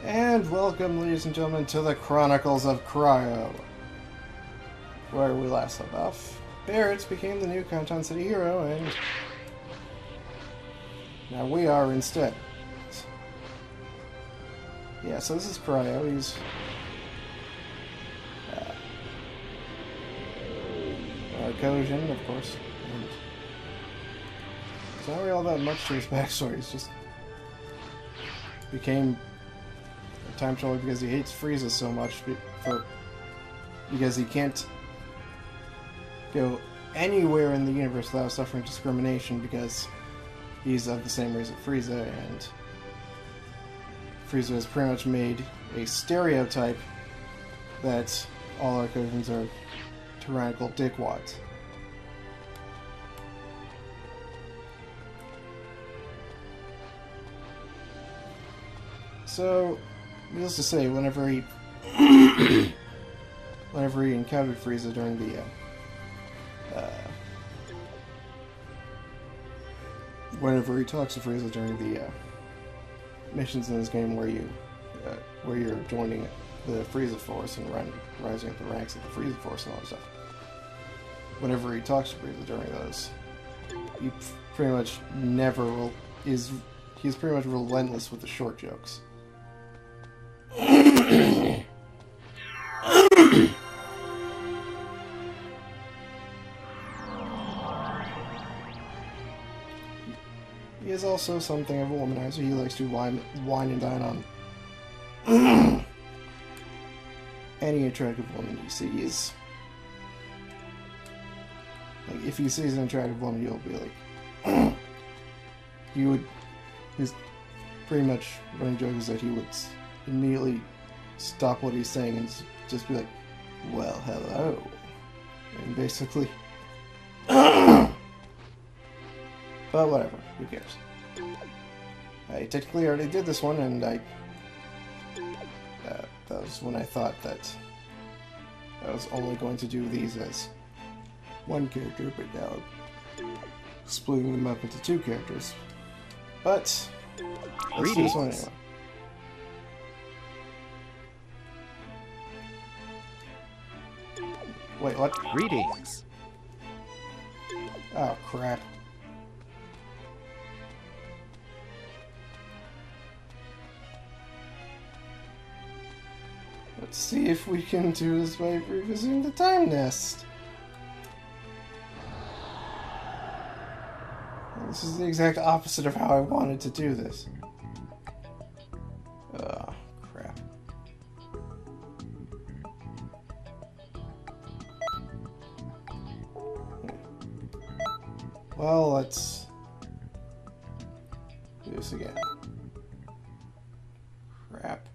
And welcome, ladies and gentlemen, to the Chronicles of Cryo. Where we last left off, Barrett's became the new Canton City hero, and now we are instead. Yeah, so this is Cryo. He's Kojin, of course. And it's not really all that much to his backstory. He's just became a time traveler because he hates Frieza so much because he can't go anywhere in the universe without suffering discrimination because he's of the same race as Frieza, and Frieza has pretty much made a stereotype that all our Kojins are tyrannical dickwads. So, needless to say, whenever he encountered Frieza during the whenever he talks to Frieza during the missions in this game where you're joining the Frieza Force and rising up the ranks of the Frieza Force and all that stuff. Whenever he talks to Frieza during those, he pretty much he's pretty much relentless with the short jokes. He is also something of a womanizer. He likes to wine and dine on any attractive woman he sees. Like, if he sees an attractive woman, he'll be like, his pretty much running joke is that he would immediately stop what he's saying and just be like, well, hello. And basically, but whatever, who cares? I technically already did this one, and that was when I thought that I was only going to do these as one character, but now I'm splitting them up into two characters. But let's do this one anyway. Wait, what? Greetings. Oh, crap. Let's see if we can do this by revisiting the time nest. This is the exact opposite of how I wanted to do this. Oh, crap. Well, let's do this again. Crap.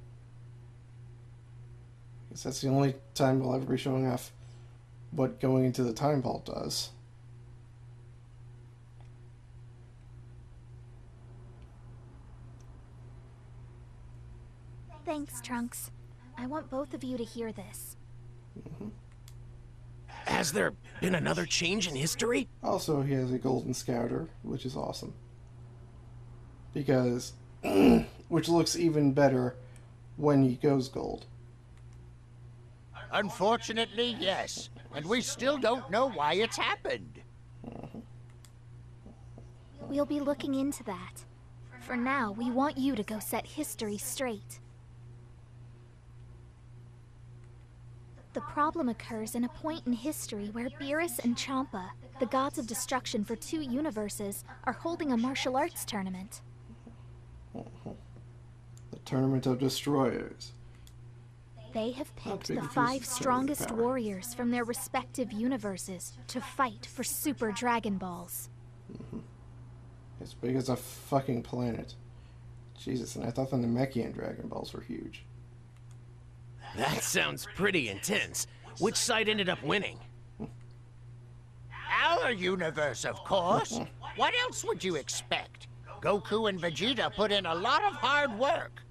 Guess that's the only time we'll ever be showing off what going into the time vault does. Thanks, Trunks. I want both of you to hear this. Has there been another change in history? Also, he has a golden scouter, which is awesome. Because, which looks even better when he goes gold. Unfortunately, yes. And we still don't know why it's happened. We'll be looking into that. For now, we want you to go set history straight. The problem occurs in a point in history where Beerus and Champa, the gods of destruction for two universes, are holding a martial arts tournament. The Tournament of Destroyers. They have picked the 5 strongest warriors from their respective universes to fight for Super Dragon Balls. As big as a fucking planet. Jesus, and I thought the Namekian Dragon Balls were huge. That sounds pretty intense. Which side ended up winning? Our universe, of course. What else would you expect? Goku and Vegeta put in a lot of hard work.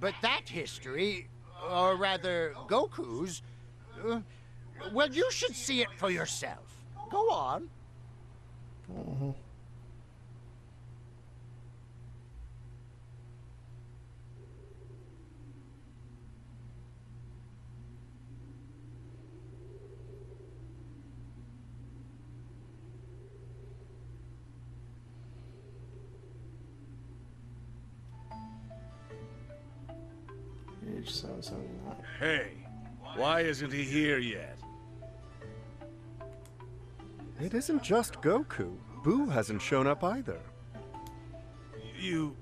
But that history, or rather, Goku's, well, you should see it for yourself. Go on. Reach 779. Hey, why isn't he here yet? It isn't just Goku. Boo hasn't shown up either. You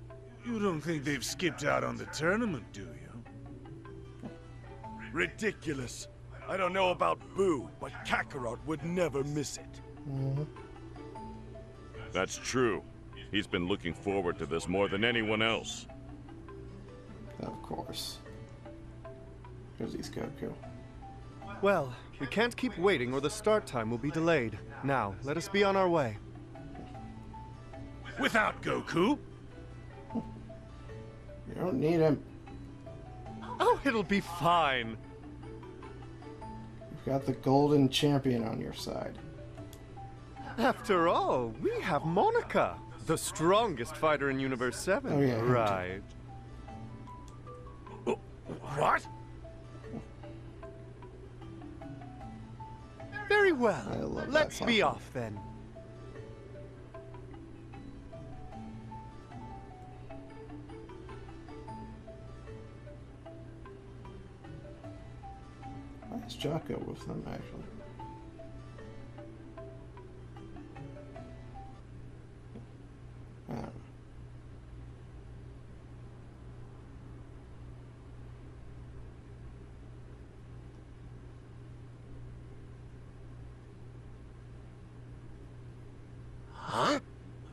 don't think they've skipped out on the tournament, do you? Ridiculous. I don't know about Boo, but Kakarot would never miss it. That's true. He's been looking forward to this more than anyone else. Of course. Because he's Goku. Well, we can't keep waiting or the start time will be delayed. Now, let us be on our way. Without Goku? You don't need him. Oh, it'll be fine. You've got the golden champion on your side. After all, we have Monica, the strongest fighter in Universe 7. Oh, yeah. Right. What? Very I well. love that Let's be song. off then. Why is Jocko with them, actually? I don't know. Huh?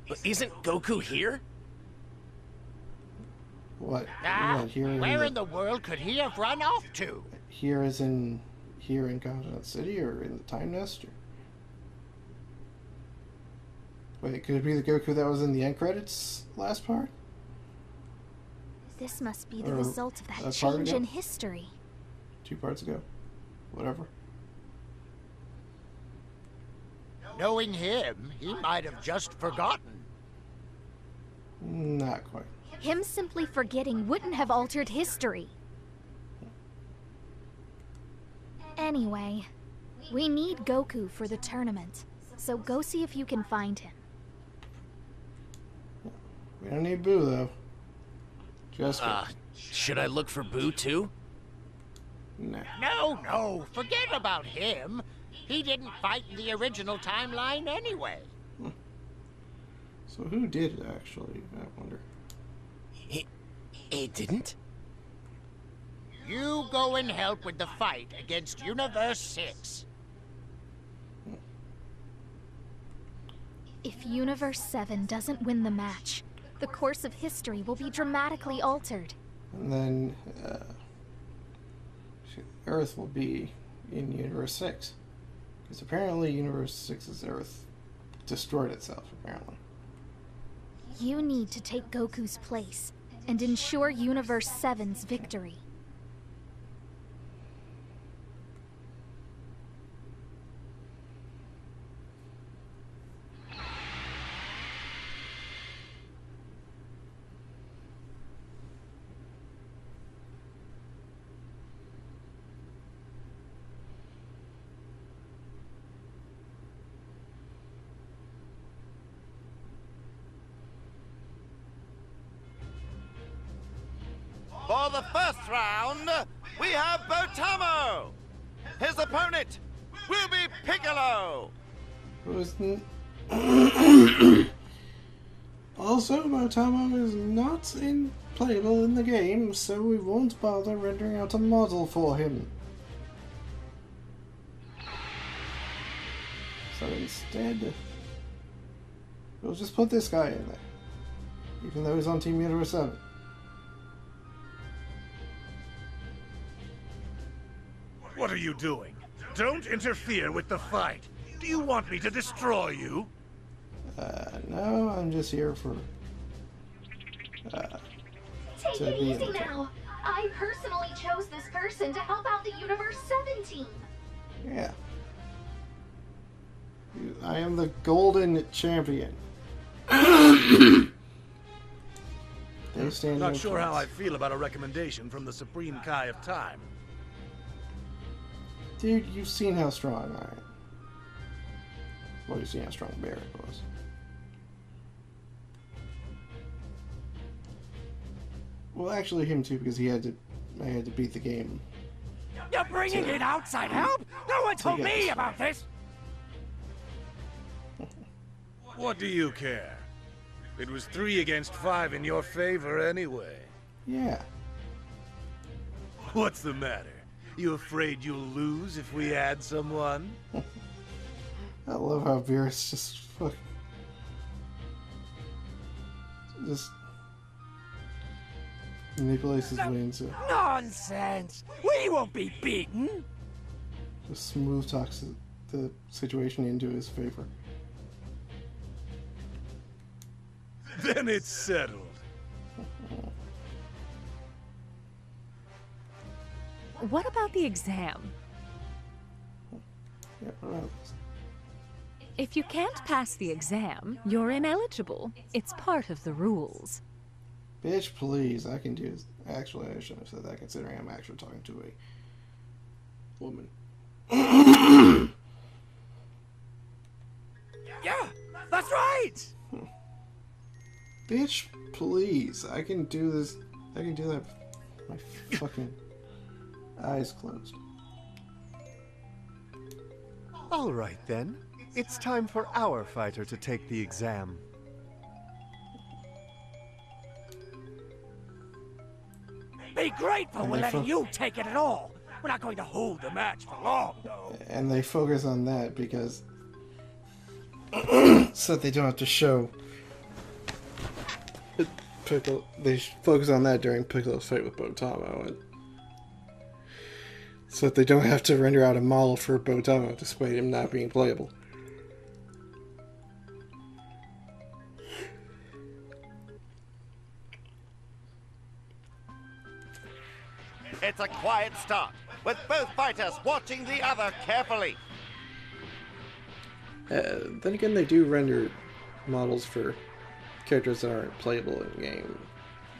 But isn't Goku here? What? Ah, What, here where in the world could he have run off to? Here is in... Here in Continent City, or in the Time Nest? Or... Wait, could it be the Goku that was in the end credits last part? This must be the Or result of a that part change ago? in history. 2 parts ago? Whatever. Knowing him, he might have just forgotten. Not quite. Him simply forgetting wouldn't have altered history. Anyway, we need Goku for the tournament, so go see if you can find him. We don't need Boo, though. Just Goku. Should I look for Boo too? Nah. No, forget about him. He didn't fight in the original timeline anyway. So who did it, actually? I wonder. He didn't? You go and help with the fight against Universe 6. If Universe 7 doesn't win the match, the course of history will be dramatically altered. And then, Earth will be in Universe 6. Because apparently Universe 6's Earth destroyed itself, apparently. You need to take Goku's place and ensure Universe 7's victory. For the first round, we have Botamo. His opponent will be Piccolo. Who's Also, Motamo is not playable in the game, so we won't bother rendering out a model for him. So instead, we'll just put this guy in there, even though he's on Team Universe 7. What are you doing? Don't interfere with the fight. Do you want me to destroy you? No, I'm just here for, Take to it be in easy the now. I personally chose this person to help out the Universe 7 team. Yeah. I am the golden champion. They stand Not no sure how I chance. feel about a recommendation from the Supreme Kai of Time. Dude, you've seen how strong I am. Well, you've seen how strong Barret was. Well, actually him too, because he had to I had to beat the game. You're bringing in outside help? No one told me about this! What do you care? It was 3 against 5 in your favor anyway. Yeah. What's the matter? You afraid you'll lose if we add someone? I love how Beerus just manipulates his way into Nonsense! We won't be beaten! just smooth talks the situation into his favor. Then it's settled. What about the exam? Yeah, what about this? If you can't pass the exam, you're ineligible. It's part of the rules. Bitch, please, I can do this. Actually, I shouldn't have said that considering I'm actually talking to a woman. Yeah, that's right! Bitch, please, I can do this. I can do that with my fucking eyes closed. All right, then. It's time for our fighter to take the exam. Be grateful And we're they letting fo- you take it at all. We're not going to hold the match for long, though. And they focus on that because so that they don't have to show Piccolo. They focus on that during Piccolo's fight with Botamo, and so that they don't have to render out a model for Botamo despite him not being playable. It's a quiet start, with both fighters watching the other carefully. Then again, they do render models for characters that aren't playable in game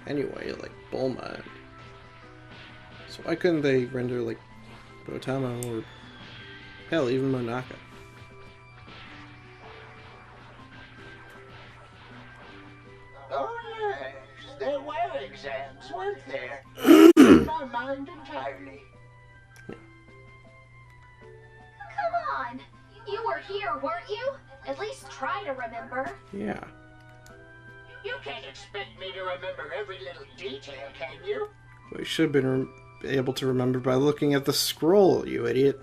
anyway, like Bulma. So why couldn't they render like Botamo or hell, even Monaka? Oh yes, there were exams, weren't there? In my mind entirely. Come on! You were here, weren't you? At least try to remember. Yeah. You can't expect me to remember every little detail, can you? Well, you should have been able to remember by looking at the scroll, you idiot.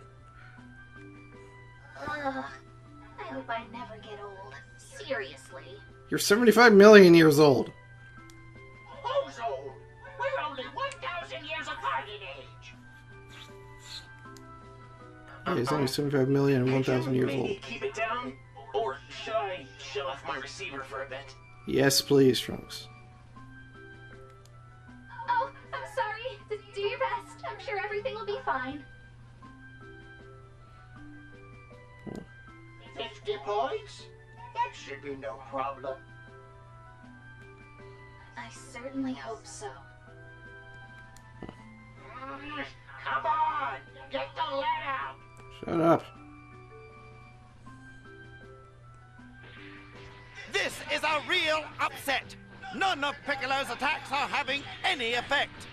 I hope I never get old. Seriously. You're 75 million years old. Who's old? We're only 1,000 years apart in age. Yeah, he's only 75 million and 1,000 years old. Keep it down? Or should I shut off my receiver for a bit? Yes, please, Trunks. Oh, I'm sorry. Do your best. I'm sure everything will be fine. 50 points? That should be no problem. I certainly hope so. Come on! Get the lead out! Shut up. This is a real upset. None of Piccolo's attacks are having any effect.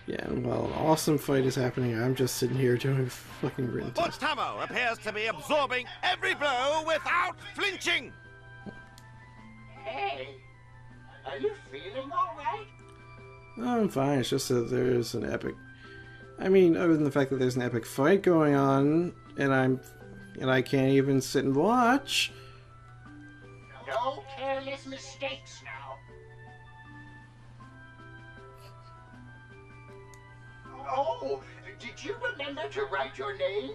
Yeah, and while an awesome fight is happening, I'm just sitting here doing fucking written test. Botamo appears to be absorbing every blow without flinching. Hey! Are you feeling alright? Oh, I'm fine. It's just that there's an epic. I mean, other than the fact that there's an epic fight going on, and I can't even sit and watch. No careless mistakes now. Oh, did you remember to write your name?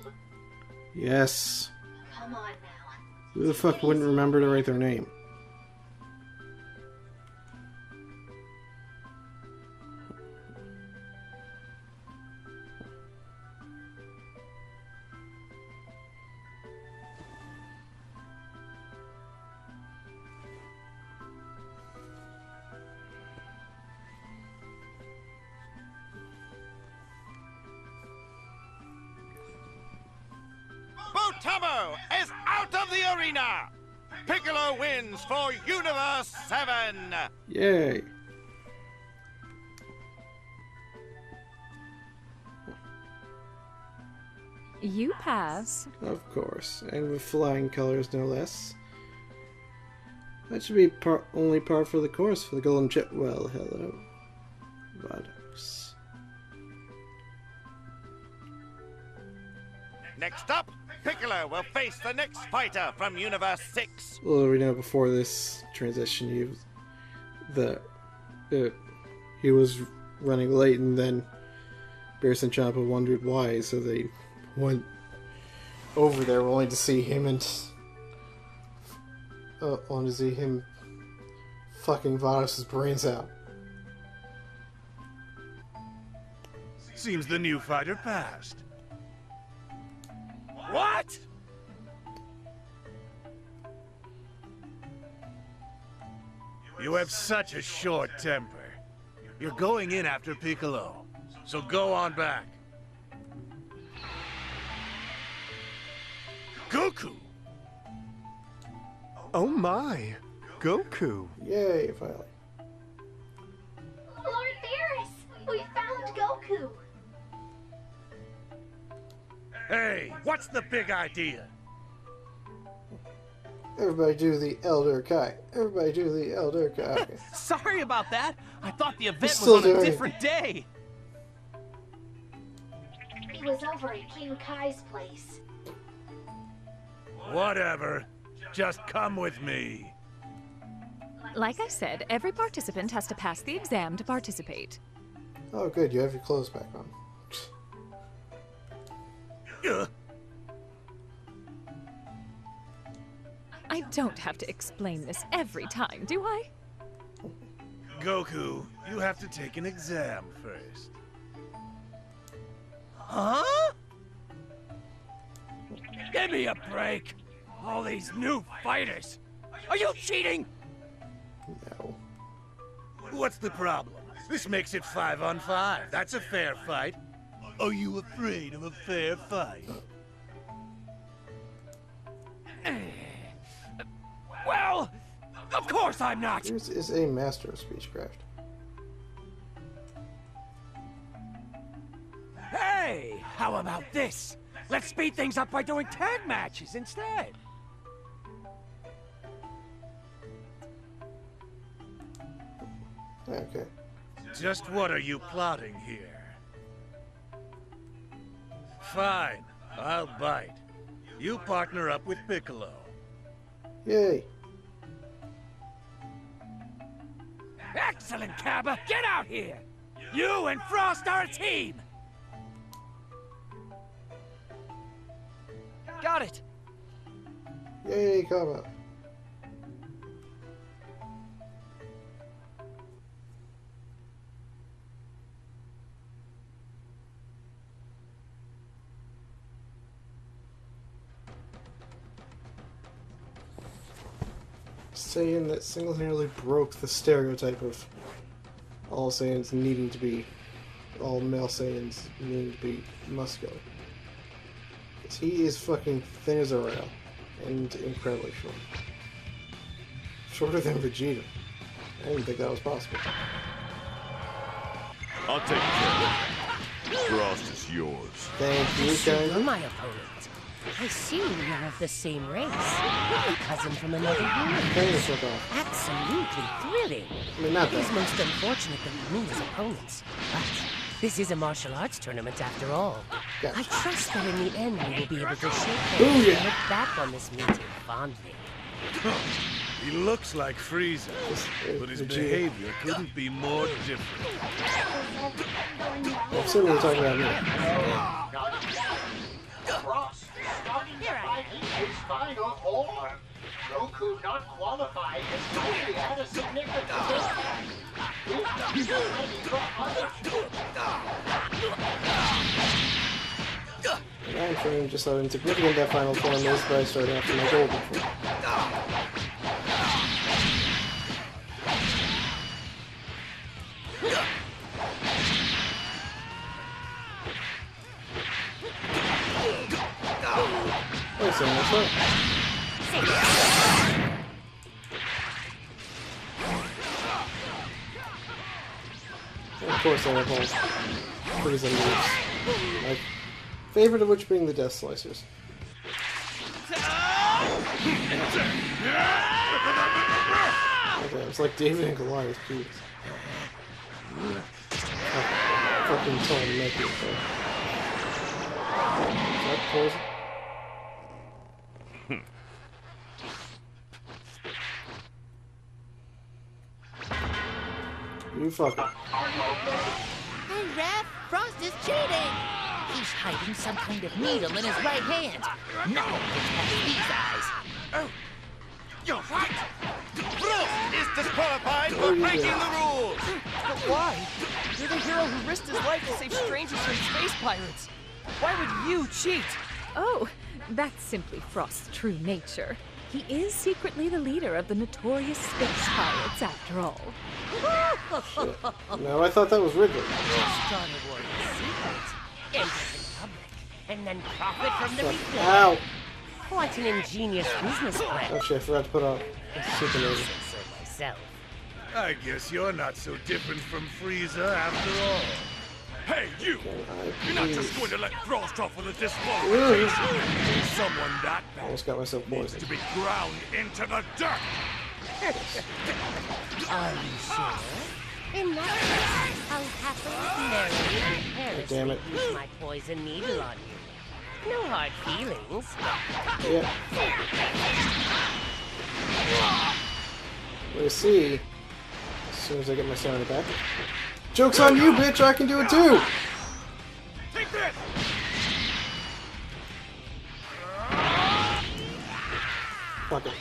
Yes. Come on now. Who the fuck wouldn't remember to write their name? Botamo is out of the arena. Piccolo wins for Universe 7. Yay. You pass. Of course, and with flying colors no less. That should be only par for the course for the golden chip. Well, hello, Vados. Next up, Piccolo will face the next fighter from Universe 6. Well, we know before this transition, he was running late, and then Beerus and Champa wondered why, so they went over there only to see him fucking Vados' brains out. Seems the new fighter passed. What? You have such a short temper. You're going in after Piccolo, so go on back. Goku! Oh my, Goku. Yay, finally. Lord Beerus! We found Goku! Hey, what's the big idea? Everybody do the Elder Kai. Everybody do the Elder Kai. Sorry about that. I thought the event was still on a doing it. different day. It was over at King Kai's place. Whatever. Just come with me. Like I said, every participant has to pass the exam to participate. Oh, good. You have your clothes back on. I don't have to explain this every time, do I? Goku, you have to take an exam first. Huh? Give me a break. All these new fighters. Are you cheating? No. What's the problem? This makes it 5-on-5. That's a fair fight. Are you afraid of a fair fight? Well, of course I'm not. Beerus is a master of speechcraft. Hey, how about this? Let's speed things up by doing tag matches instead. Okay. Just what are you plotting here? Fine, I'll bite. You partner up with Piccolo. Yay. Excellent, Cabba. Get out here. You and Frost are a team. Got it. Yay, come up. Saying that single-handedly broke the stereotype of all Saiyans needing to be, all male Saiyans needing to be muscular. Because he is fucking thin as a rail, and incredibly short. Shorter than Vegeta. I didn't think that was possible. I'll take care of it. Frost is yours. Thank you, You're guys. my opponent. I see you're of the same race. You're a cousin from another universe. Turn the fuck off. Absolutely thrilling. I mean, not It is that. most unfortunate that we meet as opponents. But this is a martial arts tournament after all. Gotcha. I trust that in the end we will be able to shake Ooh, hands yeah. and look back on this meeting fondly. He looks like Frieza, but his behavior couldn't be more different. Well, so we were talking about me. Frost starting to fight in his final form. Goku not qualified has likely had a significant impact. He's not ready for others. Ryan Frame just how insignificant that final form is by starting off from my golden form. Wait a second, what's that? Of course I have all Frieza moves. Favorite of which being the Death Slicers. Okay, it's like David and Goliath, jeez. Fucking trying to make it. Is that poison? You fucker. Hey, Raph, Frost is cheating! He's hiding some kind of needle in his right hand. Nothing gets past these eyes. Oh, you're right. Frost is disqualified for breaking the rules. But why? You're the hero who risked his life to save strangers from space pirates. Why would you cheat? Oh, that's simply Frost's true nature. He is secretly the leader of the notorious space pirates, after all. No, I thought that was Ridley. Started war in secret, enter in public, and then profit from the beginning. Ow! What an ingenious business plan. Oh shit, I forgot to put on Supernova. So myself. I guess you're not so different from Frieza after all. Hey, you! You're not just going to let Frost off with a Ooh. disqualification. Someone that bad Almost got myself needs poisoned. to be ground into the dirt. Are you sure? In that case, I'll happily marry and carelessly damn it. use my poison needle on you. No hard feelings. Yeah. We'll see. As soon as I get my sanity back. Joke's on you, bitch! I can do it too! Take this! Fuck it.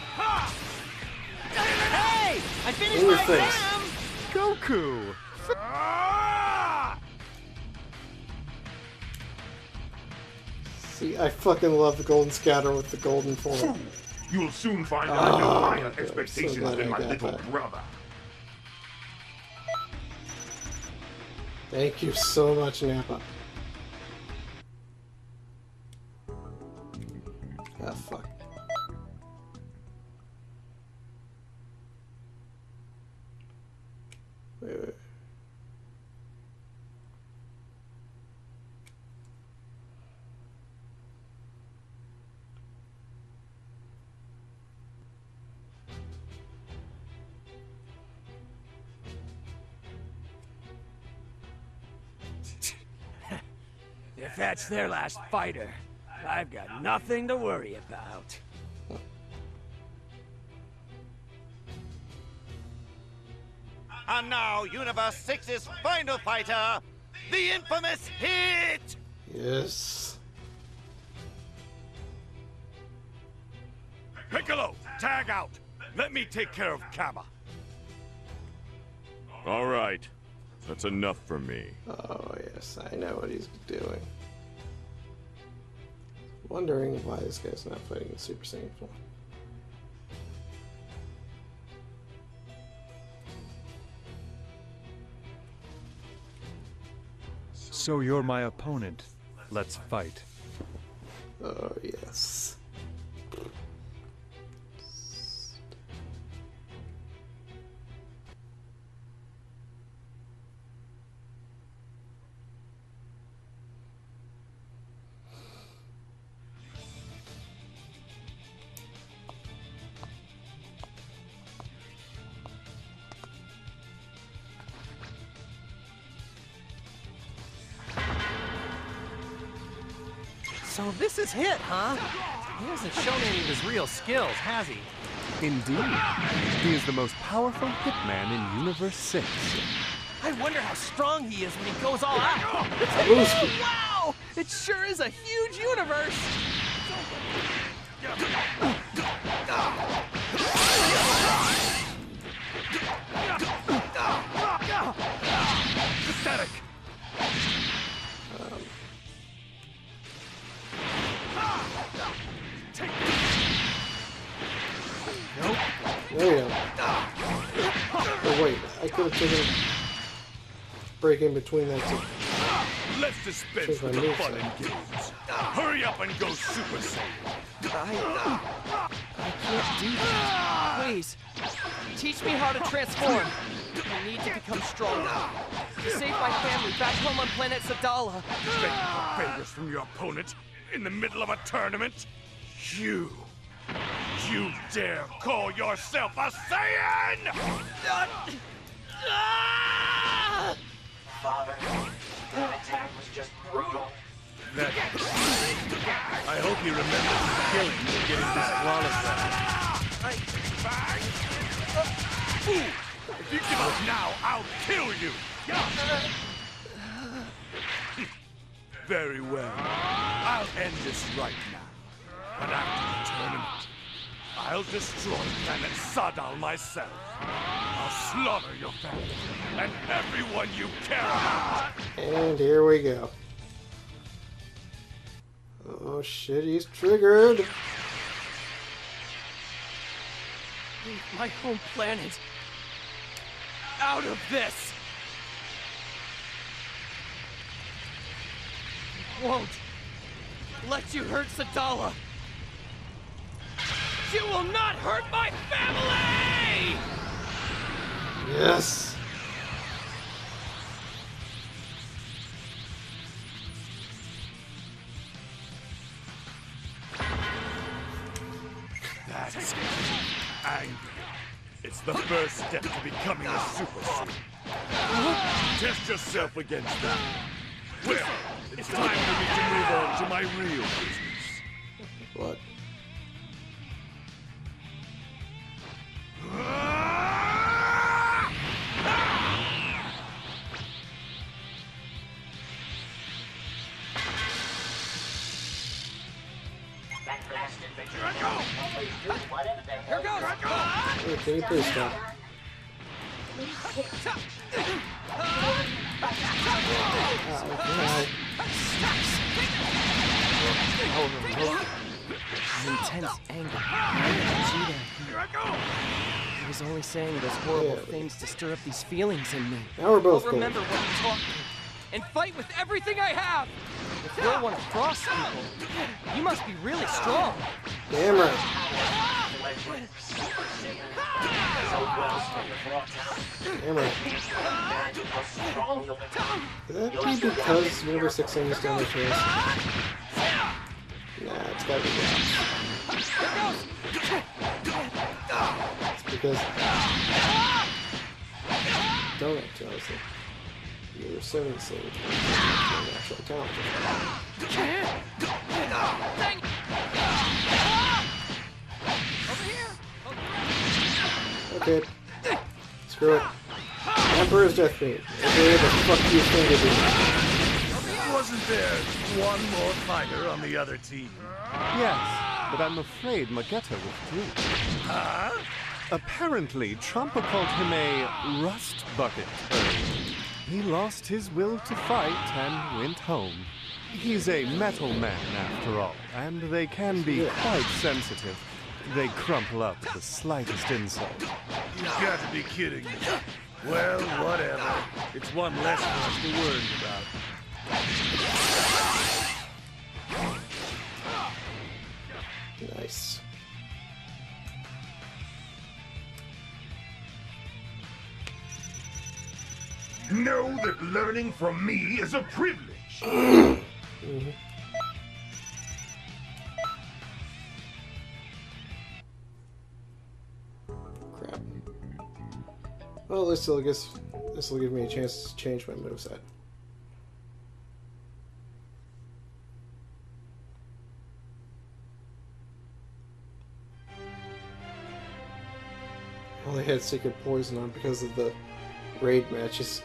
Hey! I finished In your my face. exam! Goku! See, I fucking love the golden scatter with the golden form. You'll soon find I have higher good. expectations So glad than I my got little that. brother. Thank you so much, Nappa. Ah, fuck. Wait. If that's their last fighter, I've got nothing to worry about. And now, Universe 6's final fighter, the infamous Hit! Yes. Piccolo, tag out. Let me take care of Kama. All right. That's enough for me. Oh, yes, I know what he's doing. Wondering why this guy's not fighting the Super Saiyan form. So you're my opponent. Let's fight. Oh, yes. So this is Hit, huh? He hasn't shown any of his real skills, has he? Indeed. He is the most powerful hitman in Universe 6. I wonder how strong he is when he goes all out. Booski. Wow! It sure is a huge universe! Pathetic. Nope. There you go. Oh, wait, I could have taken a break in between that two. Let's dispense with the fun and games. Hurry up and go Super Saiyan. I can't do that. Please, teach me how to transform. I need to become stronger. To save my family back home on planet Sadala. Begging for favors from your opponent in the middle of a tournament? You dare call yourself a Saiyan? Father, that attack was just brutal. That... I hope he remembers his killing and getting disqualified. If you give up now, I'll kill you! Very well. I'll end this right now. But after the tournament, I'll destroy planet Sadal myself. I'll slaughter your family and everyone you care about. And here we go. Oh shit, he's triggered. Leave my home planet out of this. I won't let you hurt Sadala. You will not hurt my family! Yes. That's anger. It's the first step to becoming a Super Saiyan. Test yourself against that. Well, it's time for me to move on to my real business. What? That blasted Vegeta always do whatever the hell. Here goes! Hey, can you please stop? Intense anger. Vegeta, he was only saying those horrible things to stir up these feelings in me. Now we're both I'll remember what he taught me and fight with everything I have. If you're one of Frost's people, you must be really strong. Damn right. Damn right. Could that be because Xenoverse 6 is down the chance? Nah, it's gotta be that. It's because... Don't tell us that. You're 7 so which means you're actually talented. Okay. Screw it. Emperor's Death Beam. Okay, the fuck you think it is? Wasn't there one more fighter on the other team? Yes, but I'm afraid Magetta withdrew. Huh? Apparently, Champa called him a rust bucket earlier. He lost his will to fight and went home. He's a metal man, after all, and they can be quite sensitive. They crumple up at the slightest insult. You've got to be kidding me. Well, whatever. It's one less for us to worry about. Nice. Know that learning from me is a privilege. Crap. Well, at least I guess this will give me a chance to change my moveset. Well, I had Secret Poison on because of the raid matches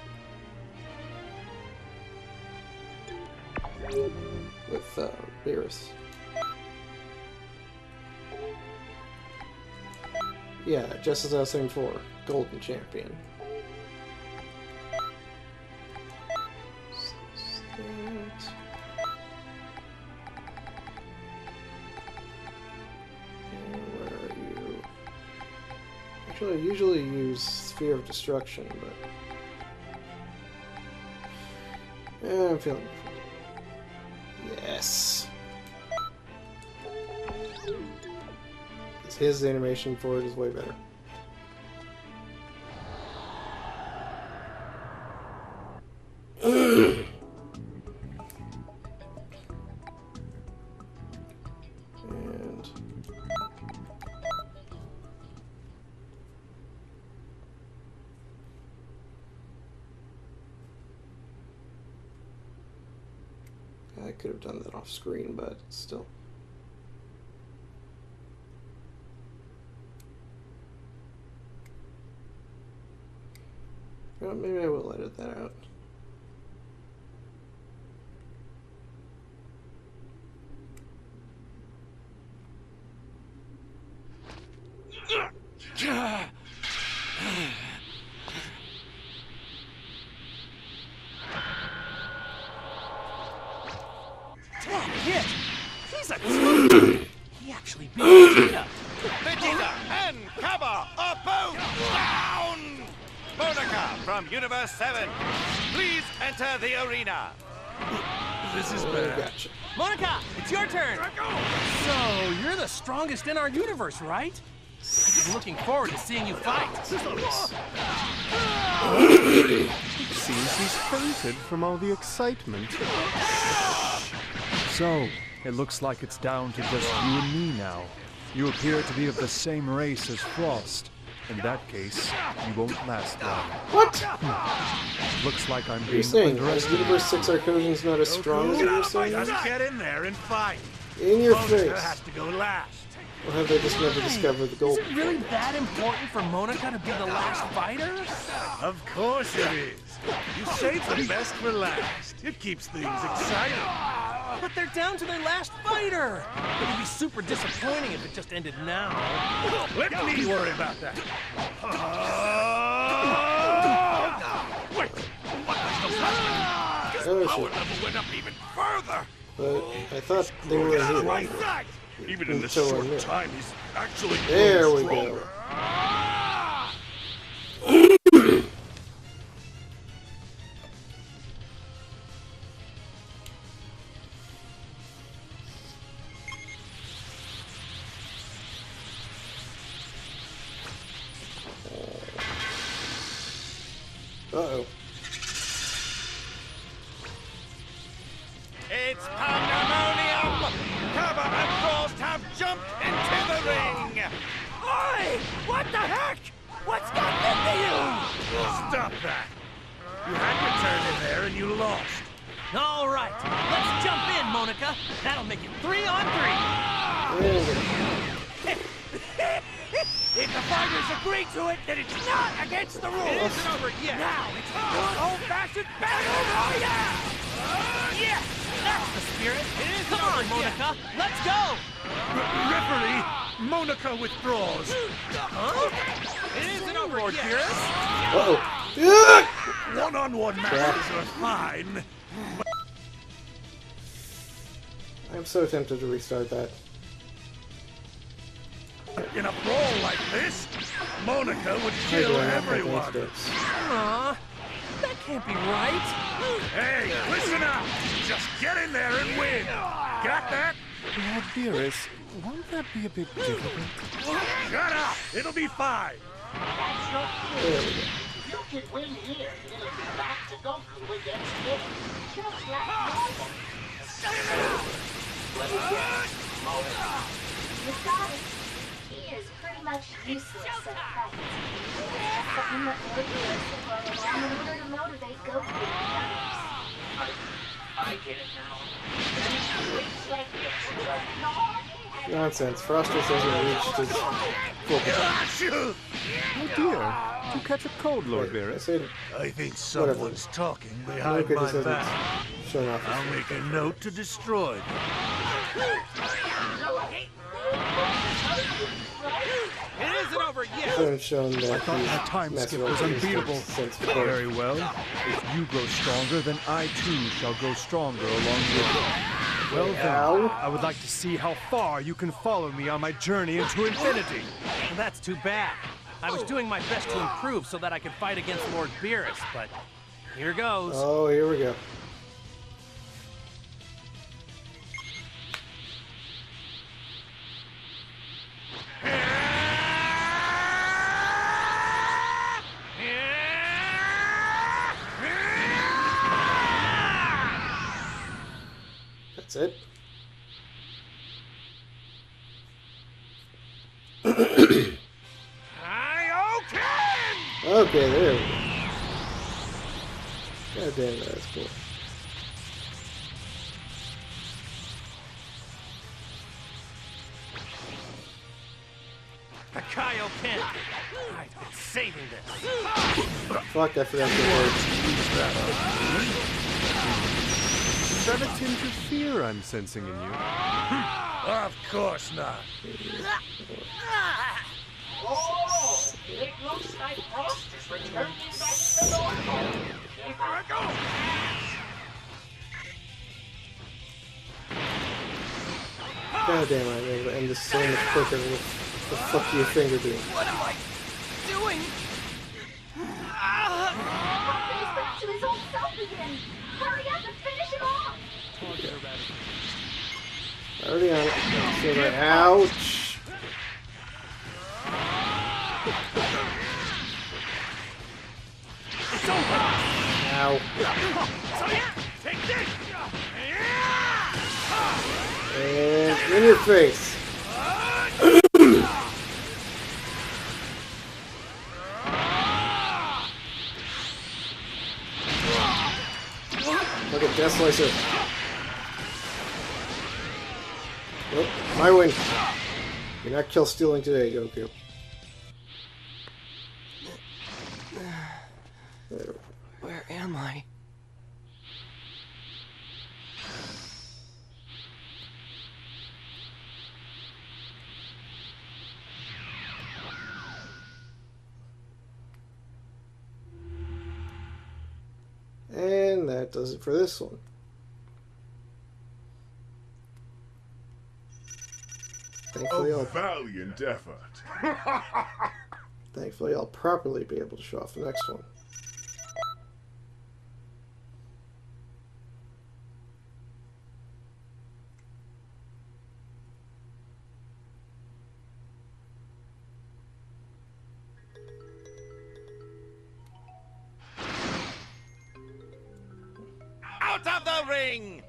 with Beerus. Yeah, just as I was saying before, Golden Champion. Where are you? Actually, I usually use Sphere of Destruction, but I'm feeling it. Yes. His animation for it is way better. And I could have done that off screen, but still. Well, maybe I will edit that out. Kid! He's a tough. He actually beat Vegeta. Vegeta and Kaba are both down! Monica from Universe 7, please enter the arena. This is bad. Gotcha. Monica, it's your turn. So, you're the strongest in our universe, right? I've been looking forward to seeing you fight. It seems he's fainted from all the excitement. So, it looks like it's down to just you and me now. You appear to be of the same race as Frost. In that case, you won't last long. What? Looks like I'm What are you being saying? Is underestimated. Universe 6 Arcosian's not as strong as you were saying? Just get in there and fight. In your Monica face. has to go last. Or have they just never discovered the gold? Is it really that important for Monica to be the last fighter? Of course it is. You save the best for last. It keeps things exciting. But they're down to their last fighter. It would be super disappointing if it just ended now. Let me worry about that. Wait, what was the last? His Oh, power shit. level went up even further. But I thought they were That's here. right. Even in this Until short I'm here. time, he's actually There grown we stronger. go. Uh-oh. It's pandemonium! Kaba and Frost have jumped into the ring! Oi! What the heck? What's gotten into you? Stop that! You had your turn in there and you lost. All right, let's jump in, Monica. That'll make it 3 on 3. If the fighters agree to it, then it's not against the rules. It isn't over yet. Now it's a good old-fashioned battle royale. Yes, that's the spirit. Come on, Monica. Let's go. Referee, Monica withdraws. Huh? It isn't over Lord yet. Uh-oh. One-on-one matches are fine. I'm so tempted to restart that. In a brawl like this, Monica would I kill do not think I need everyone. to do this. Aw, that can't be right. Hey, listen up! Just get in there and win! Got that? Lord Beerus, won't that be a bit difficult? Shut up! It'll be fine! That's your There we kid. go. You can win here. It'll be back to Goku against him. Just like normal. What is it? You got it. He is pretty much useless at fight. Something that Lord Beerus had brought along in order to motivate Goku and the others. I get it now. It's like this. Nonsense. Frost just hasn't reached his full potential. Oh dear, you catch a cold, Lord Wait, I Beerus. said I think Whatever. someone's talking behind Monica my just hasn't back. shown off. I'll make a note to destroy them. It isn't over I yet. haven't shown that I thought that time he's skip messed was with his unbeatable. since before. Very well. If you grow stronger, then I too shall grow stronger along with you. Well then, I would like to see how far you can follow me on my journey into infinity. Well, that's too bad. I was doing my best to improve so that I could fight against Lord Beerus, but here goes. Oh, here we go. That's it. Okay, there we go. God damn, that's cool. The Kaioken! I've been saving this. Fuck, I forgot the words. Is that a tinge of fear I'm sensing in you? Of course not. Oh, it looks like Frost is returning back to normal. Here I go. God damn, I'm able to end this so much quicker. What the fuck are your finger doing? What am I doing? He's back to his old self again. Hurry up and finish him off. Already on it. So like, ouch. It's over! Ow. So yeah, take this! And in your face. Look at Death Slicer. Nope, my win. You're not kill stealing today, Goku. Where am I? And that does it for this one. A valiant effort. Thankfully, I'll properly be able to show off the next one. Out of the ring!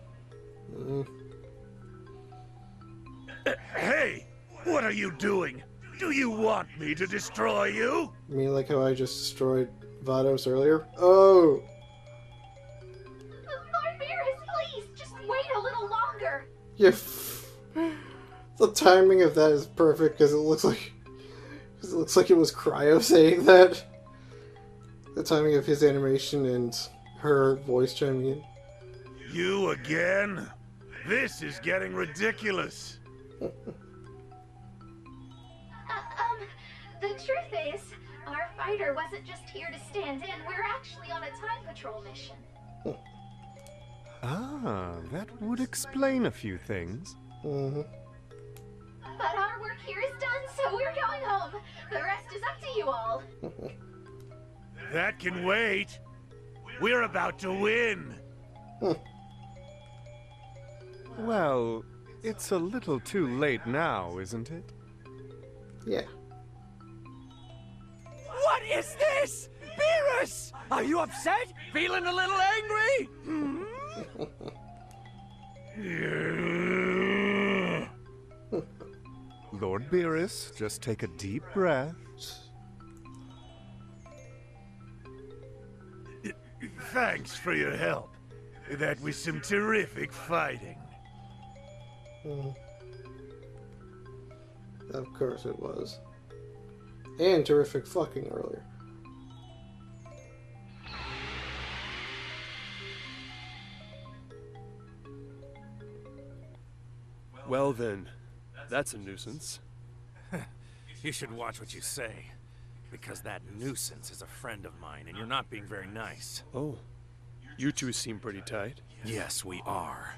Hey, what are you doing? Do you want me to destroy you? You mean like how I just destroyed Vados earlier? Oh! Lord Beerus, please, just wait a little longer. Yeah. The timing of that is perfect because it looks like it was Cryo saying that. The timing of his animation and her voice chiming in. You again? This is getting ridiculous. The truth is, our fighter wasn't just here to stand in. We're actually on a time patrol mission. Ah, that would explain a few things. Mm-hmm. But our work here is done, so we're going home. The rest is up to you all. That can wait. We're about to win. Well, it's a little too late now, isn't it? Yeah. What is this? Beerus! Are you upset? Feeling a little angry? Lord Beerus, just take a deep breath. Thanks for your help. That was some terrific fighting. Of course it was. And terrific fucking earlier. Well then, that's a nuisance. You should watch what you say. Because that nuisance is a friend of mine, and you're not being very nice. Oh, you two seem pretty tight. Yes, we are.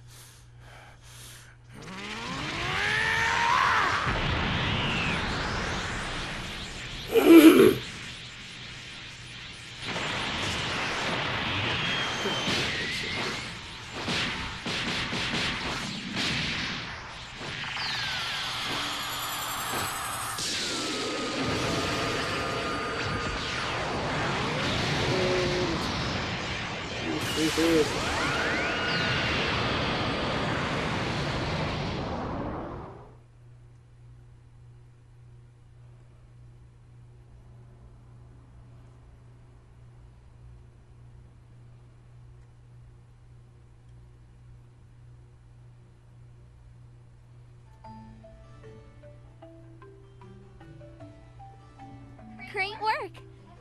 Great work!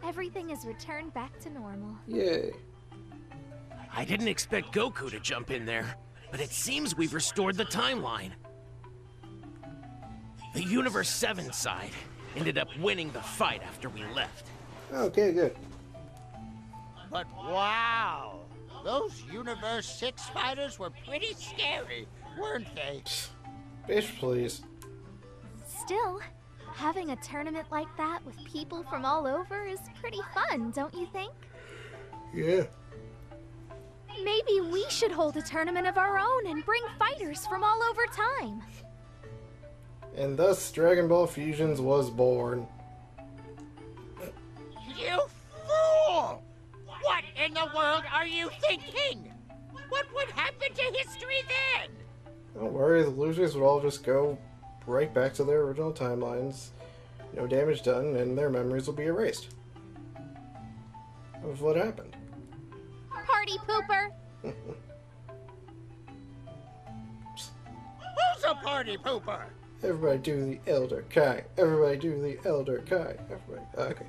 Everything is returned back to normal. Yay. I didn't expect Goku to jump in there, but it seems we've restored the timeline. The Universe 7 side ended up winning the fight after we left. Okay, good. But wow, those Universe 6 fighters were pretty scary, weren't they? Bitch, please. Still, having a tournament like that with people from all over is pretty fun, don't you think? Yeah. Maybe we should hold a tournament of our own and bring fighters from all over time. And thus Dragon Ball Fusions was born. You fool! What in the world are you thinking? What would happen to history then? Don't worry, the losers would all just go right back to their original timelines. No damage done, and their memories will be erased of what happened. Party pooper! Who's a party pooper? Everybody do the Elder Kai. Everybody do the Elder Kai. Everybody. Okay.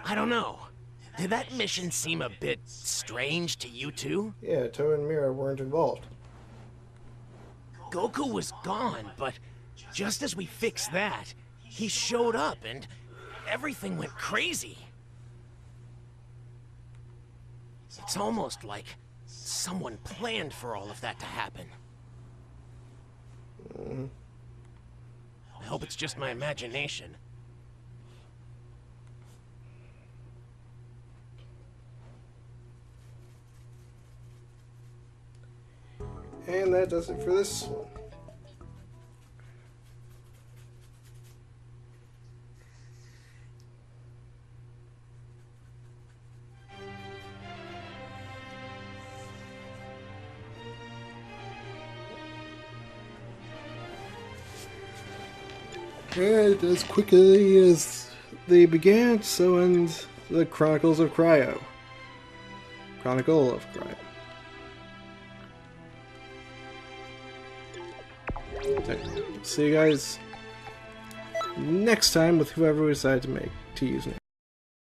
I don't know. Did that mission seem a bit strange to you two? Yeah, Toa and Mira weren't involved. Goku was gone, but just as we fixed that, he showed up and everything went crazy. It's almost like someone planned for all of that to happen. I hope it's just my imagination. And that does it for this one. And as quickly as they began, so ends the Chronicles of Cryo. Chronicle of Cryo. See you guys next time with whoever we decide to use next.